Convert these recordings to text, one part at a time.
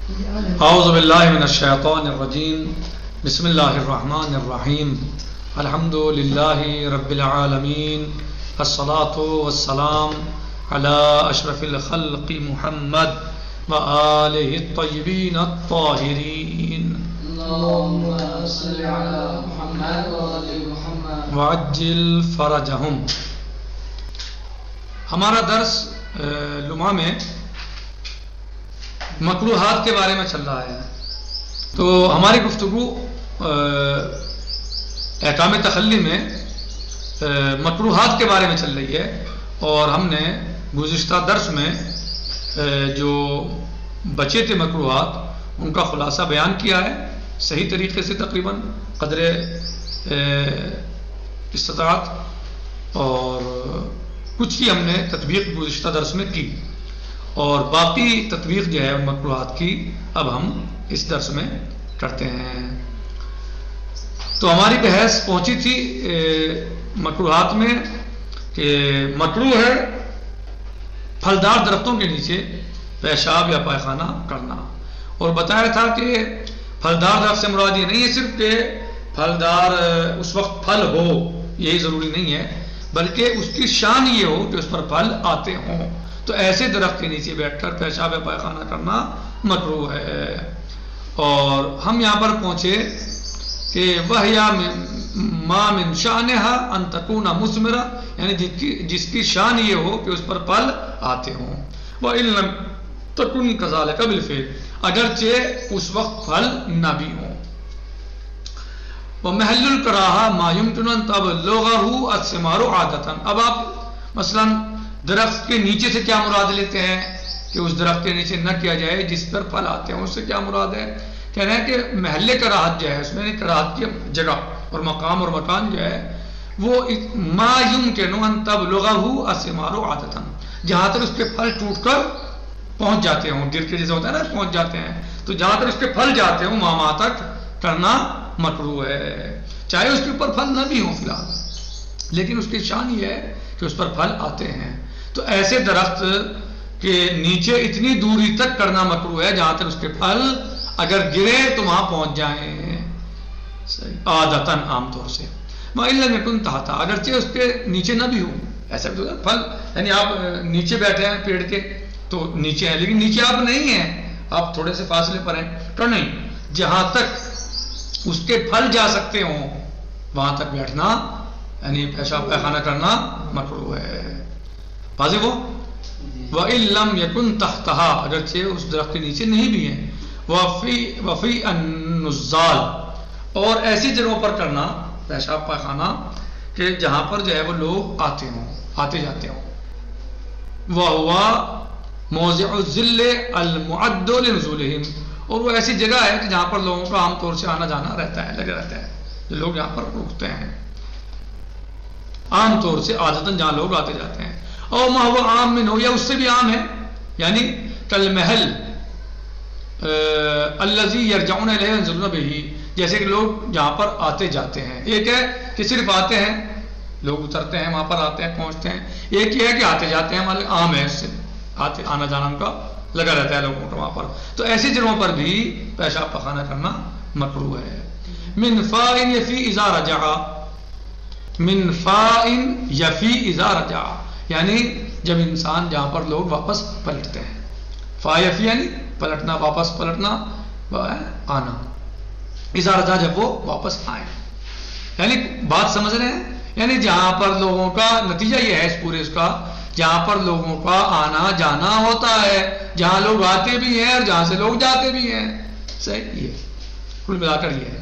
اعوذ باللہ من الشیطان الرجیم بسم اللہ الرحمن الرحیم الحمد للہ رب العالمین الصلاۃ والسلام علی اشرف الخلق محمد وآلہ الطیبین الطاہرین اللهم صل على محمد وآل محمد وعجل فرجہم. ہمارا درس لمحہ میں مکروہات کے بارے میں چل رہا ہے. تو ہماری گفتگو احکام تخلی میں مکروہات کے بارے میں چل رہی ہے، اور ہم نے گزشتہ درس میں جو بچے تھے مکروہات ان کا خلاصہ بیان کیا ہے صحیح طریقے سے، تقریباً قدر استطاعت، اور کچھ کی ہم نے تطبیق گزشتہ درس میں کی، اور باقی تطبیق جو ہے مکروہات کی اب ہم اس درس میں کرتے ہیں. تو ہماری بحث پہنچی تھی مکروہات میں کہ مکروہ ہے پھلدار درختوں کے نیچے پیشاب یا پائخانہ کرنا، اور بتایا تھا کہ پھلدار درخت سے مراد یہ نہیں ہے صرف کہ پھلدار اس وقت پھل ہو، یہی ضروری نہیں ہے، بلکہ اس کی شان یہ ہو کہ اس پر پھل آتے ہوں. تو ایسے درخت کے نیچے بیٹھ کر پیشاب یا پائخانہ کرنا مکروہ ہے. اور ہم یہاں پر پہنچے کہ وَهِيَ مَا مِن شَأْنِهَا أَن تَكُونَ مُثْمِرَةً، یعنی جس کی شان یہ ہو کہ اس پر پھل آتے ہوں. وَإِن لَمْ تَكُن كَذَلِكَ بِالْفِعْلِ، اگرچہ اس وقت پھل نہ بھی ہوں. وَمَحَلُّ الْكَرَاهَةِ مَا يُمْكِنُ أَن تَبْلُغَهُ الثِّمَارُ عَادَةً. اب آپ مثلا درخت کے نیچے سے کیا مراد لیتے ہیں کہ اس درخت کے نیچے نہ کیا جائے جس پر پھل آتے ہیں، اس سے کیا مراد ہے؟ کہہ رہے ہیں کہ محل کراہت جو ہے اس میں کراہت کی جگہ اور مقام اور مکان جو ہے وہ ما یمکن ان تبلغه الثمار عادۃ، جہاں تک اس کے پھل ٹوٹ کر پہنچ جاتے ہوں، گر کے جیسے ہوتا ہے نا پہنچ جاتے ہیں، تو جہاں تک اس کے پھل جاتے ہوں وہاں تک کرنا مکروہ ہے، چاہے اس کے اوپر پھل نہ بھی ہوں فی الحال، لیکن اس کی شان یہ ہے کہ اس پر پھل آتے ہیں. تو ایسے درخت کے نیچے اتنی دوری تک کرنا مکروہ ہے جہاں تک اس کے پھل اگر گرے تو وہاں پہنچ جائیں عادتاً، عام طور سے. وَإِن لَمْ يَكُن تَحْتَهَا، اگرچہ اس کے نیچے نہ بھی ہوں. ایسا بھی تو پھل یعنی آپ نیچے بیٹھے ہیں پیڑ کے تو نیچے ہیں، لیکن نیچے آپ نہیں ہیں، آپ تھوڑے سے فاصلے پر ہیں، تو نہیں، جہاں تک اس کے پھل جا سکتے ہوں وہاں تک بیٹھنا یعنی پیشاب پائخانہ کرنا مکروہ ہے. واضح ہو؟ وَإِن لَمْ يَكُن تَحْتَهَا، اگرچہ اس درخت کے نیچے نہیں بھی ہیں. وَفِي النُّزَّالِ، اور ایسی جگہوں پر کرنا پیشاب پائخانہ کہ جہاں پر جو ہے وہ لوگ آتے ہوں، آتے جاتے ہوں. وَهُوَ مَوْضِعُ الظِّلِّ الْمُعَدُّ لِنُزُولِهِمْ، اور وہ ایسی جگہ ہے کہ جہاں پر لوگوں کا عام طور سے آنا جانا رہتا ہے، لگا رہتا ہے، جو لوگ یہاں پر رکتے ہیں عام طور سے عادتاً جہاں لوگ آتے جاتے ہیں. اور ما هو عام من ہو، یا اس سے بھی عام ہے، یعنی کالمحل الذی یرجعون الیہ ینزلون بہ، جیسے کہ لوگ جہاں پر آتے جاتے ہیں. ایک ہے کہ صرف آتے ہیں، لوگ اترتے ہیں وہاں پر آتے ہیں پہنچتے ہیں، ایک یہ ہے کہ آتے جاتے ہیں، مطلب عام ہے، اس سے آتے آنا جانا ان کا لگا رہتا ہے لوگوں کا وہاں پر. تو ایسی جگہوں پر بھی پیشاب پخانہ کرنا مکروہ ہے. من فاء یفی اذا رجع، من فاء یفی اذا رجع، یعنی جب انسان جہاں پر لوگ واپس پلٹتے ہیں. فا یفی یعنی پلٹنا، واپس پلٹنا، آنا. اذا رجع جب وہ واپس آئیں، یعنی بات سمجھ رہے ہیں، یعنی جہاں پر لوگوں کا نتیجہ یہ ہے اس پورے اس کا، جہاں پر لوگوں کا آنا جانا ہوتا ہے، جہاں لوگ آتے بھی ہیں اور جہاں سے لوگ جاتے بھی ہیں. صحیح، یہ کل ملا کر یہ ہے.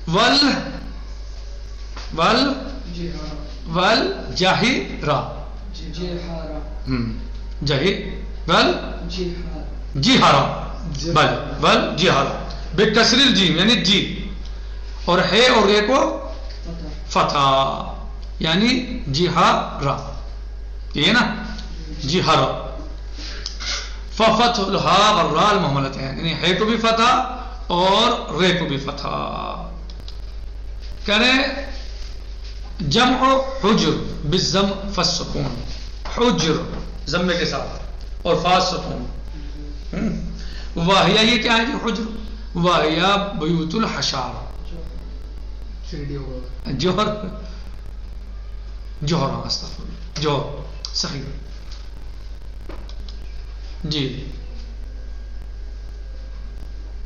والجہرہ، والجہرہ بکسر الجیم یعنی جی، اور ہے اور رے کو فتح یعنی جہرہ، یہ نا جہرہ. ففتح الہا والراء المہملتین، یعنی ہے کو بھی فتح اور رے کو بھی فتح. کرے جمع حجر بالضم فالسکون، حجر ضمے کے ساتھ اور فا سکون. واہیا یہ کیا ہے جی؟ حجر. واہیا بیوت الحشار. جوہر جوہر صحیح جی.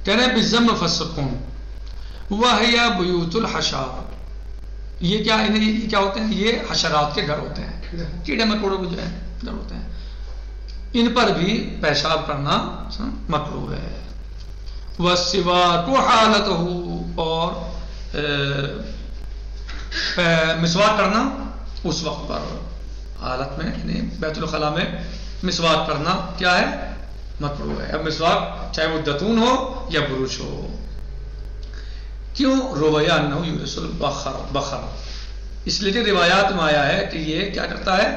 کہہ رہے ہیں بالضم فالسکون وہیا بیوت الحشار. یہ کیا یہ کیا ہوتے ہیں؟ یہ حشرات کے گھر ہوتے ہیں، کیڑے مکوڑوں کے جو ہے گھر ہوتے ہیں. ان پر بھی پیشاب کرنا مکروہ ہے. والسواک حالتہ، اور مسواک کرنا اس وقت پر، حالت میں یعنی بیت الخلاء میں مسواک کرنا کیا ہے؟ مکروہ ہے. اب مسواک چاہے وہ دتون ہو یا بروش ہو. کیوں؟ رویہ انہو یورث البخر، اس لیے کہ روایات میں آیا ہے کہ یہ کیا کرتا ہے؟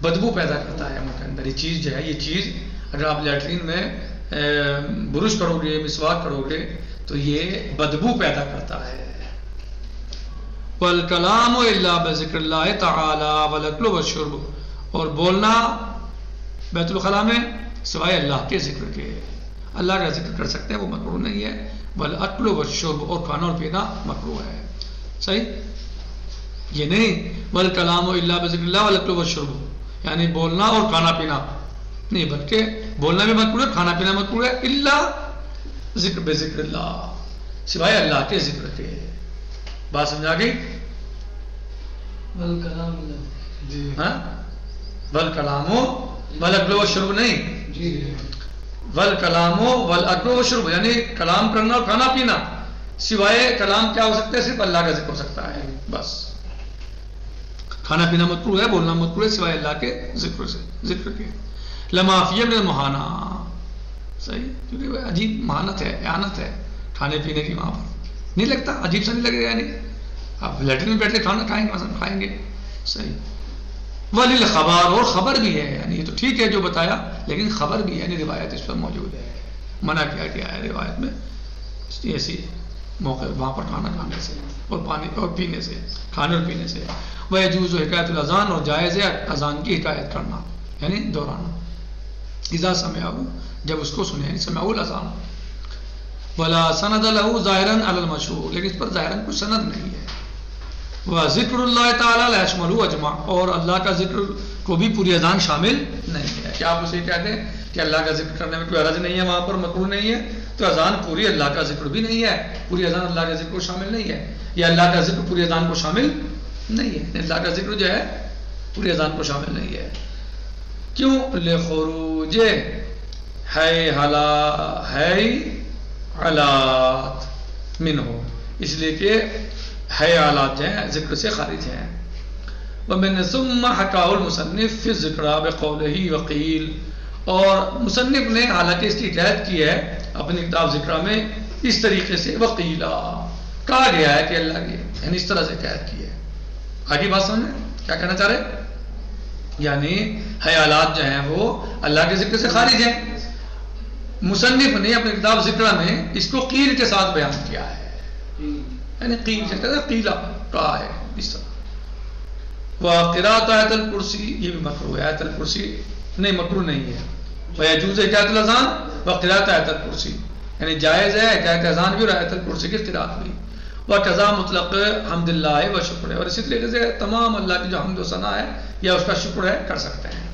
بدبو پیدا کرتا ہے منہ کے اندر. یہ چیز جو ہے، یہ چیز اگر آپ لیٹرین میں برش کرو گے، مسواک کرو گے تو یہ بدبو پیدا کرتا ہے. والکلام الا بذکر اللہ تعالی والاکل والشرب، اور بولنا بیت الخلاء میں سوائے اللہ کے ذکر کے. اللہ کا ذکر کر سکتے ہیں، وہ مکروہ نہیں ہے. والاکل والشرب، اور کھانا اور پینا مکروہ ہے. صحیح؟ یہ نہیں والکلام الا بذکر اللہ والاکل والشرب یعنی بولنا اور کھانا پینا نہیں، بلکہ بولنا بھی مکروہ ہے، کھانا پینا مکروہ ہے، الا ذکر بذکر اللہ، سوائے اللہ کے ذکر کے. بات سمجھا گئی؟ والکلام والاکل والشرب نہیں، والکلام والاکل والشرب یعنی کلام کرنا اور کھانا پینا. سوائے کلام کیا ہو سکتا ہے؟ صرف اللہ کا ذکر ہو سکتا ہے بس. کھانا پینا مکروہ ہے، بولنا مکروہ ہے سوائے اللہ کے ذکر کے. لما فی من المہانہ، صحیح، کیونکہ عجیب مہانت ہے، اعانت ہے کھانے پینے کی. وہاں پر نہیں لگتا؟ عجیب سا نہیں لگے گا؟ نہیں آپ لیٹرین میں بیٹھ کے کھانا کھائیں گے، مثلا کھائیں گے. صحیح. وللخبر، اور خبر بھی ہے، یعنی یہ تو ٹھیک ہے جو بتایا، لیکن خبر بھی ہے، یعنی روایت اس پر موجود ہے. منع کیا گیا ہے روایت میں ایسی موقع وہاں پر کھانا کھانے سے اور پانی اور پینے سے، کھانے اور پینے سے. ویجوز حکایت الاذان، اور جائز ہے اذان کی حکایت کرنا یعنی دہرانا. اذا سمعہ، جب اس کو سنے، یعنی سمعہ الاذان. ولا سند له ظاہرا علی المشہور، لیکن اس پر ظاہرا کوئی سند نہیں ہے. وذکر اللہ تعالی لا یشمل اجماع، اور اللہ کا ذکر کو بھی پوری اذان شامل نہیں ہے. کیا آپ اسے کہتے ہیں کہ اللہ کا ذکر کرنے میں کوئی حرج نہیں ہے، وہاں پر مکروہ نہیں ہے؟ تو اذان پوری اللہ کا ذکر بھی نہیں ہے، پوری اذان اللہ کے ذکر کو شامل نہیں ہے، یا اللہ کا ذکر پوری اذان کو شامل نہیں ہے. اللہ کا ذکر جو ہے پوری اذان کو شامل نہیں ہے. کیوں؟ لخروج ہے حالات منہ، اس لیے کہ ہے حالات جو ہیں ذکر سے خارج ہیں. ومن ثم حکاہ المصنف فی الذکر بقولہ وقیل، اور مصنف نے حالانکہ اس کی حکایت کی ہے اپنی کتاب ذکر میں اس طریقے سے، وقیلا کہا گیا ہے کہ اللہ کی، یعنی اس طرح سے حکایت کی ہے. آگے بات سمجھیں کیا کہنا چاہ رہے؟ یعنی حیالات جو ہیں وہ اللہ کے ذکر سے خارج ہیں. مصنف نے اپنی کتاب ذکر میں اس کو قیل کے ساتھ بیان کیا ہے، یعنی قیل سے کہتے ہیں قیلا کہا ہے اس طرح. وقراءۃ آیت الکرسی، یہ بھی مکروہ ہے. آیت الکرسی نہیں، مکروہ نہیں ہے. ویجوز حکایت الاذان وقراءۃ آیت الکرسی، یعنی جائز ہے حکایت اذان بھی اور آیت الکرسی کی قراءت بھی. وقضا مطلق حمد اللہ و شکر ہے، اور اسی طریقے سے تمام اللہ کی جو حمد و ثنا ہے یا اس کا شکر ہے کر سکتے ہیں.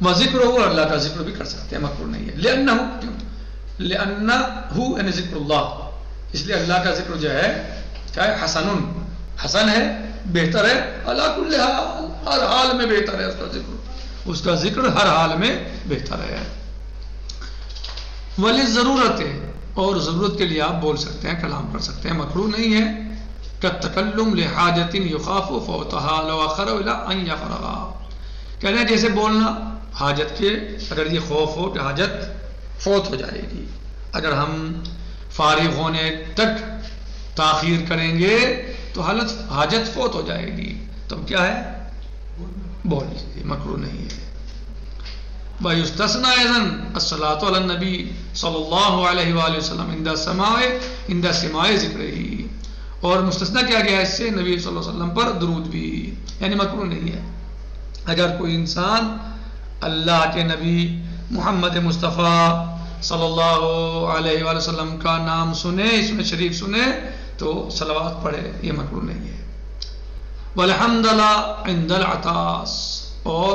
وذکر ہو، اور اللہ کا ذکر بھی کر سکتے ہیں، مکروہ نہیں ہے. لأنہ یعنی ذکر اللہ، اس لیے اللہ کا ذکر جو ہے کیا ہے؟ حسن ہے، بہتر ہے. اللہ کل حال، ہر حال میں بہتر ہے اس کا ذکر، اس کا ذکر ہر حال میں بہتر ہے. ولی ضرورت ہے، اور ضرورت کے لیے آپ بول سکتے ہیں، کلام کر سکتے ہیں، مکروہ نہیں ہے. کالتکلم لحاجت یخاف فوتها لو اخر الى ان يفرغ، کہہ رہے ہیں جیسے بولنا حاجت کے، اگر یہ خوف ہو کہ حاجت فوت ہو جائے گی، اگر ہم فارغ ہونے تک تاخیر کریں گے تو حاجت فوت ہو جائے گی، تب کیا ہے؟ بول لیجیے، مکروہ نہیں ہے. وَيُسْتَثْنَى أَيْضًا الصَّلَاةُ عَلَى النَّبِيِّ صلی اللہ علیہ وآلہ وسلم عند سماع ذکرہ، اور مستثنیٰ کیا گیا اس سے نبی صلی اللہ علیہ وسلم پر درود بھی، یعنی مکروہ نہیں ہے. اگر کوئی انسان اللہ کے نبی محمد مصطفیٰ صلی اللہ علیہ وآلہ وسلم کا نام سنے، اس میں شریف سنے تو صلوات پڑھے، یہ مکروہ نہیں ہے۔ والحمدللہ عند العطاس، اور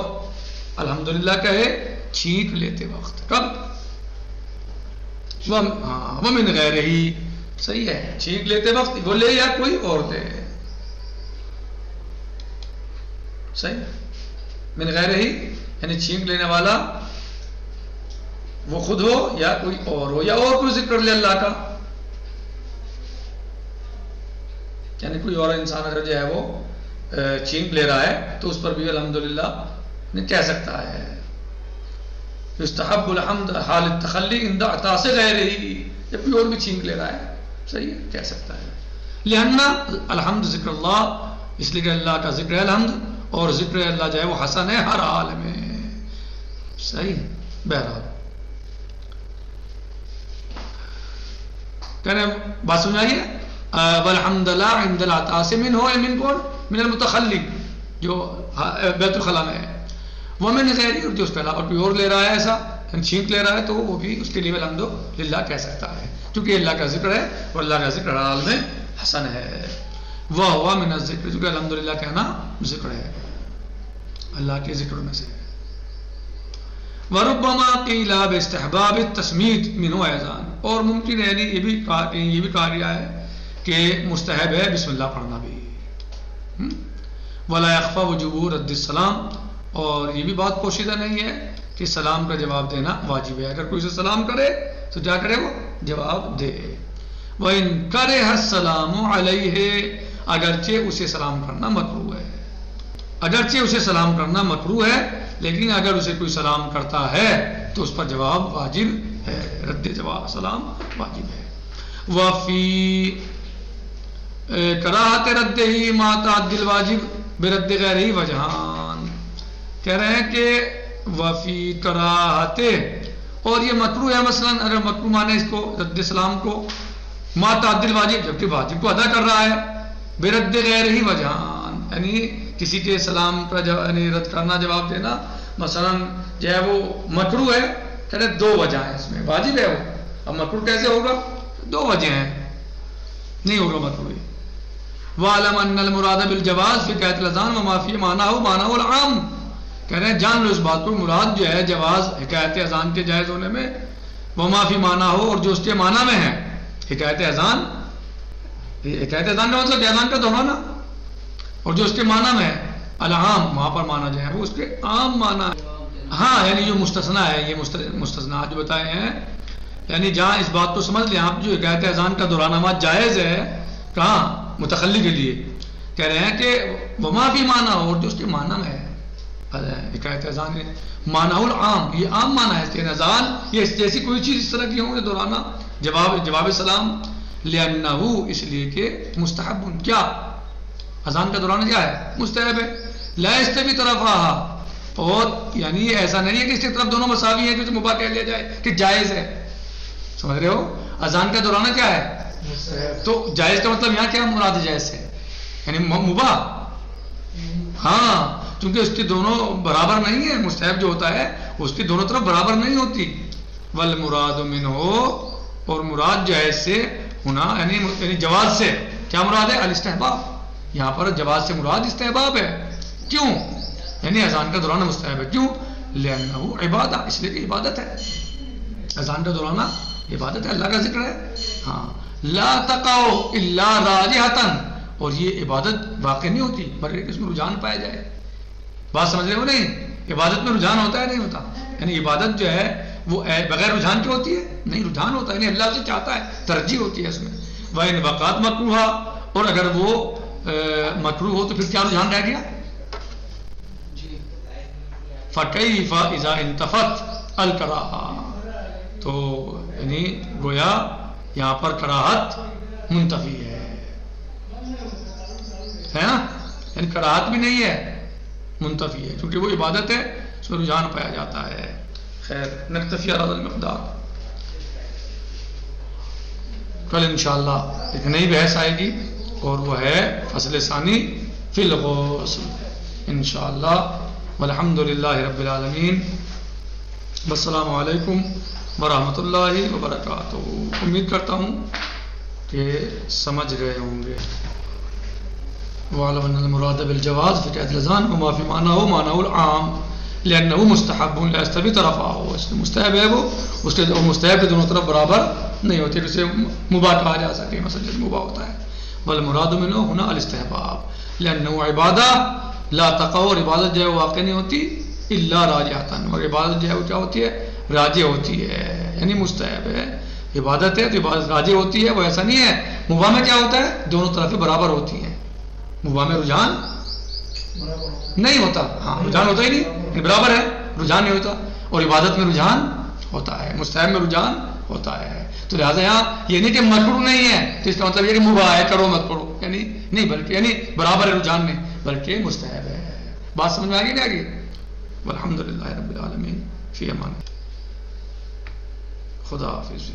الحمدللہ کہے چھینک لیتے وقت، کب؟ ومن غیر ہی، صحیح ہے، چھینک لیتے وقت وہ لے یا کوئی اور دے، صحیح، من غیر ہی یعنی چھینک لینے والا وہ خود ہو یا کوئی اور ہو، یا اور کوئی ذکر لے اللہ کا، یعنی کوئی اور انسان اگر جو ہے وہ چھینک لے رہا ہے تو اس پر بھی الحمدللہ نہیں کہہ سکتا ہے۔ یستحب الحمد حال التخلی عند عطاس غیرہ، جب کوئی اور بھی چھینک لے رہا ہے صحیح ہے کہہ سکتا ہے۔ لہذا الحمد ذکر اللہ، اس لیے کہ اللہ کا ذکر ہے الحمد، اور ذکر اللہ جو ہے وہ حسن ہے ہر حال میں، صحیح۔ بہرحال کہنے بات سمجھائیے، والحمدللہ عند العطاس من ہو، من کون؟ من المتخلی جو بیت الخلا میں ہے، ومن غیری، اور جو اس کے علاوہ کوئی اور لے رہا ہے ایسا چھینک لے رہا ہے تو وہ بھی اس کے لیے الحمدللہ کہہ سکتا ہے، کیونکہ اللہ کا ذکر ہے اور اللہ کا ذکر ہر حال میں حسن ہے۔ وہ ہوا من الذکر، کیونکہ الحمدللہ کہنا ذکر ہے، اللہ کے ذکر میں سے۔ وَرُبَّمَا قِيلَ بِاسْتِحْبَابِ التَّسْمِيتِ مِنْهُ اَيْضًا، اور ممکن ہے یعنی یہ بھی کہا گیا ہے کہ مستحب ہے بسم اللہ پڑھنا بھی۔ وَلَا يَخْفَى وُجُوبُ رَدِّ السَّلَامِ، اور یہ بھی بات پوشیدہ نہیں ہے کہ سلام کا جواب دینا واجب ہے، اگر کوئی سے سلام کرے تو کیا کرے وہ جواب دے۔ وَإِنْ كَرِهَ السَّلَامُ عَلَيْهِ، اگرچہ اسے سلام کرنا مکروہ ہے، اگرچہ اسے سلام کرنا مکروہ ہے، لیکن اگر اسے کوئی سلام کرتا ہے تو اس پر جواب واجب ہے، رد جواب سلام واجب ہے۔ وفی کراہت رد ہی ما تعدی الواجب برد غیرہ وجہان، کہہ رہے ہیں کہ وفی کراہت، اور یہ مکروہ ہے، مثلا اگر مکروہ مانے اس کو رد سلام کو، ما تعدی الواجب جبکہ واجب کو ادا کر رہا ہے، برد غیرہ وجہان یعنی کسی کے سلام کا یعنی رد کرنا جواب دینا مثلا جو ہے وہ مکروہ ہے، کہتے ہیں دو وجہ ہیں اس میں، واجب ہے وہ، اب مکروہ کیسے ہوگا؟ دو وجہ ہیں، نہیں ہوگا مکروہ۔ وَعَلَمْ أَنَّ الْمُرَادَ بِالْجَوَازِ فِي حِكَایَةِ الْأَذَان وَمَا فِي مَعْنَاهُ مَعْنَاهُ الْعَامُ، کہہ رہے ہیں جان لو اس بات کو، مراد جو ہے جواز حکایت اذان کے جائز ہونے میں، وَمَا فِي مَعْنَاهُ، اور جو اس کے معنی میں ہے، حکایت اذان، حکایت اذان کا مطلب اذان کا دہرانا، اور جو اس کے معنی میں ہے العام، وہاں پر معنی جو ہے وہ اس کے عام معنی ہے۔ ہاں یعنی جو مستثنا ہے، یہ مستثنا جو بتائے ہیں، یعنی جہاں اس بات کو سمجھ لیں آپ، جو حکایت اذان کا دہرانا جائز ہے کہاں؟ متخلی کے لیے، کہہ رہے ہیں کہ وما بھی معنی، اور جو اس کے معنی میں ہے حکایت اذان معنی العام، یہ عام معنی ہے، کہ اذان یہ جیسی کوئی چیز اس طرح کی ہوں گے دہرانا جواب سلام، لأنه اس لیے کہ مستحب، کیا اذان کا دوران کیا ہے؟ مستحب ہے، لا یستوی طرفہا، اور یعنی ایسا نہیں ہے کہ اس کی طرف دونوں مساوی ہیں کہ مباح کہہ لیا جائے کہ جائز ہے، سمجھ رہے ہو؟ اذان کا دوران کیا ہے؟ تو جائز کا مطلب یہاں کیا مراد جائز ہے؟ یعنی مباح، ہاں کیونکہ اس کی دونوں برابر نہیں ہے، مستحب جو ہوتا ہے اس کی دونوں طرف برابر نہیں ہوتی۔ والمراد منہ، اور مراد جائز سے ہونا یعنی جواز سے کیا مراد ہے؟ الاستحباب، یہاں پر جواز سے مراد استحباب ہے، کیوں؟ یعنی اذان کا دورانہ مستحب ہے، کیوں؟ لأنه عبادہ، اس لیے کہ عبادت ہے، اذان کا دورانہ عبادت ہے، اللہ کا ذکر ہے۔ ہاں لا تقع الا راجحۃ، اور یہ عبادت واقع نہیں ہوتی بلکہ اس میں رجحان پایا جائے، بات سمجھ رہے ہو نہیں؟ عبادت میں رجحان ہوتا ہے نہیں ہوتا؟ یعنی عبادت جو ہے وہ بغیر رجحان کے ہوتی ہے؟ نہیں، رجحان ہوتا ہے، یعنی اللہ سے چاہتا ہے، ترجیح ہوتی ہے اس میں۔ وَإِنْ بَقَاتْ مَكْرُوهَا، اور اگر وہ مکروہ ہو تو پھر کیا رجحان رہ گیا؟ فَكَيْفَ إِذَا انْتَفَتْ الْكَرَاهَةُ، تو یعنی گویا یہاں پر کراہت منتفی ہے نا، یعنی کراہت بھی نہیں ہے، منتفی ہے، کیونکہ وہ عبادت ہے، اس میں رجحان پایا جاتا ہے۔ خیر نکتفی علی هذا المقدار، کل انشاءاللہ ایک نئی بحث آئے گی اور وہ ہے فصل ثانی فی الغسل انشاءاللہ، والحمد للہ رب العالمین۔ السلام علیکم ورحمۃ اللہ وبرکاتہ. امید کرتا ہوں کہ سمجھ گئے ہوں گے. وَعَلَمَ أَنَّ الْمُرَادَ بِالْجَوَازِ فِي تَحْتِ الْأَذَانِ وَمَا فِي مَعْنَاهُ مَعْنَاهُ الْعَامُ لِأَنَّهُ مُسْتَحَبٌ لَا يَسْتَوِي طَرَفَاهُ. اس میں مستحب ہے وہ، اس کے مستحب کے دونوں طرف برابر نہیں ہوتے، جسے مباح کہا جا سکے، مثلا جیسے مباح ہوتا ہے. وَالْمُرَادُ مِنْهُ هُنَا الاستحباب لِأَنَّهُ عِبَادَةٌ لا تقع، اور عبادت جو ہے واقع نہیں ہوتی الا راجعتاً، اور عبادت جو ہے وہ کیا ہوتی ہے؟ راجع ہوتی ہے، یعنی مستحب ہے. عبادت ہے تو عبادت راجع ہوتی ہے، وہ ایسا نہیں ہے. مباح میں کیا ہوتا ہے؟ دونوں طرفیں برابر ہوتی ہیں. مباح میں رجحان نہیں ہوتا، ہاں رجحان ہوتا ہی نہیں، برابر ہے، رجحان نہیں ہوتا. اور عبادت میں رجحان ہوتا ہے، مستحب میں رجحان ہوتا ہے. تو لہٰذا یہاں یہ نہیں کہ مشروع نہیں ہے تو اس کا مطلب یہ کہ مباح ہے کرو مت کرو، یعنی نہیں، بلکہ یعنی برابر ہے رجحان میں، بلکہ مستحب ہے. بات سمجھ میں آ گئی نہیں آ گئی؟ والحمد للہ رب العالمین. فی امان. خدا حافظ.